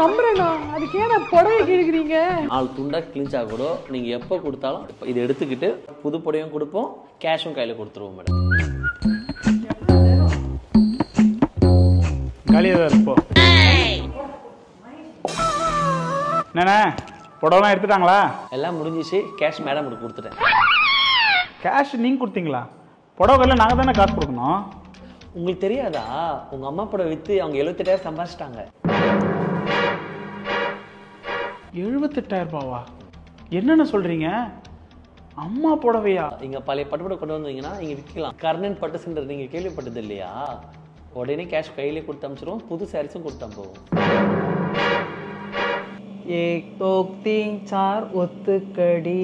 நம்புறேண்ணா. அதுக்கு ஏன் புடவை கிழிக்கிறீங்க? 4 துண்டா கிழிஞ்சா கூட நீங்க எப்போ கொடுத்தாலும் இதை எடுத்துக்கிட்டு புது புடவையும் கொடுப்போம், கேஷும் கையில கொடுத்துருவோம் மேடம். காலியாக இருப்போ என்னண்ணே புடவைலாம் எடுத்துட்டாங்களா? எல்லாம் முடிஞ்சிச்சு. கேஷ் மேடம் கொடுத்துட்டேன். கேஷ் நீங்கள் கொடுத்தீங்களா? புடவைல நாங்கள் தானே காசு கொடுக்கணும். உங்களுக்கு தெரியாதா? உங்க அம்மா புடவை வித்து அவங்க 78,000 சம்பாதிச்சிட்டாங்க. 78,000 ரூபாவா? என்னென்ன சொல்றீங்க? அம்மா புடவையா? இங்க பழைய பட்டுப்படை கொண்டு வந்தீங்கன்னா இங்க விற்கலாம். கர்ணன் பட்டு சென்டர் நீங்க கேள்விப்பட்டது இல்லையா? உடனே கேஷ் கையிலே கொடுத்து அனுப்பிச்சிருவோம், புது சாரீஸும் கொடுத்து அனுப்புவோம். 1 2 3 4 ஒத்துக்கடி.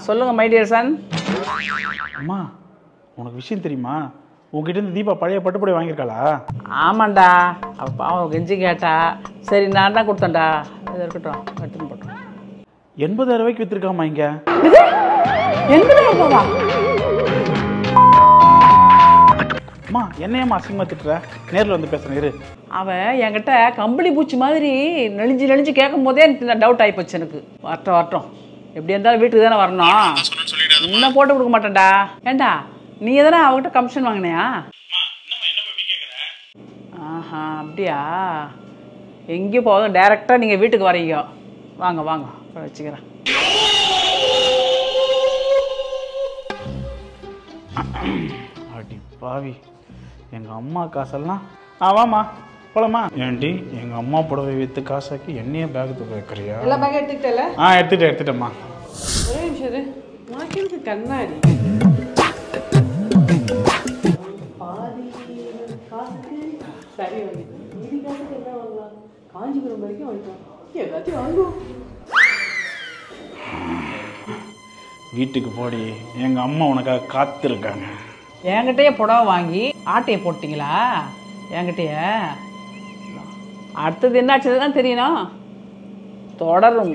சொல்லுங்க மை டியர் சன். அம்மா உனக்கு விஷயம் தெரியுமா? உங்ககிட்ட இருந்து தீபா பழைய பட்டுப்புடவை வாங்கியிருக்காளா? ஆமாண்டா. அவள் பாவம் கெஞ்சி கேட்டா, சரி நான் தான் கொடுத்தேன்டா. இது இருக்கட்டும், எடுத்துன்னு போட்டோம். 80,000 ரூபாய்க்கு விற்றுருக்காமா இங்க. 80,000 ரூபாவா? அம்மா என்னையம்மா அசிங்கமாக திட்டுற? நேரில் வந்து பேசுகிறேன் இரு. அவன் என்கிட்ட கம்பளி பூச்சி மாதிரி நெளிஞ்சு கேட்கும் போதே எனக்கு டவுட் ஆகிப்போச்சு எனக்கு. வரட்டும் எப்படி இருந்தாலும் வீட்டுக்கு தானே வரணும். இன்னும் போட்டு கொடுக்க மாட்டேன்டா. ஏண்டா நீ எதனா அவகிட்ட கமிஷன் வாங்கினியா? ஆஹா அப்படியா? எங்கேயும் போதும், டைரெக்டாக நீங்கள் வீட்டுக்கு வரீங்க. வாங்க வாங்க வச்சுக்கிறேன். அடி பாவி, எங்கள் அம்மா காசெல்லாம் வாமா போலாமா? ஏன்டி எங்கள் அம்மா புடவை விற்று காசாக்கி என்னையே பேக் தூக்க வைக்கிறியா? எல்லா பேக் எடுத்துக்கிட்டல? எடுத்துட்டேம்மா. ஒரே நிமிஷம் இரு. உனக்கு எனக்கு கண்ணாடி பாதி காசுக்கு சரி வாங்கிட்டு மீதி காசுக்கு என்ன வாங்கலாம்? காஞ்சிபுரம் வரைக்கும் வாங்கிட்டோம், ஏதாச்சும் வாங்குவோம். வீட்டுக்கு போடி, எங்கள் அம்மா உனக்காக காத்திருக்காங்க. என்கிட்டயே புடவை வாங்கி ஆட்டையை போட்டிங்களா? என்கிட்டயே அடுத்தது என்னாச்சு தான் தெரியணும். தொடரும்.